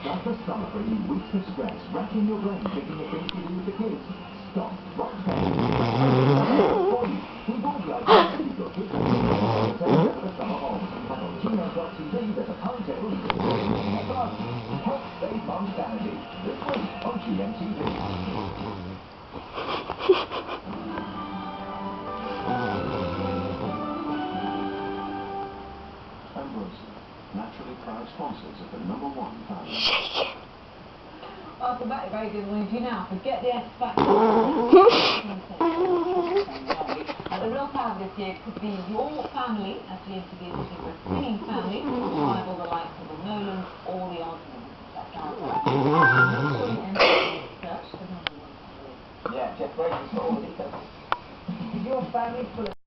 After celebrating weeks of stress, racking your brain thinking of things to do with the kids. Stop. Right for you. We will be able to see your kids the summer home. And on Gmail.tv there's a timetable you can see. Help save mum's sanity. This week on GMTV. Naturally proud sponsors of the #1 family. Welcome back, very good morning to you now. Forget the X Factor. The real power this year could be your family, as the interview is looking for a singing family, rival the likes of the Nolans or the Osmonds. That's our search. Yeah, Jeff Brady's got all the details. Is your family full of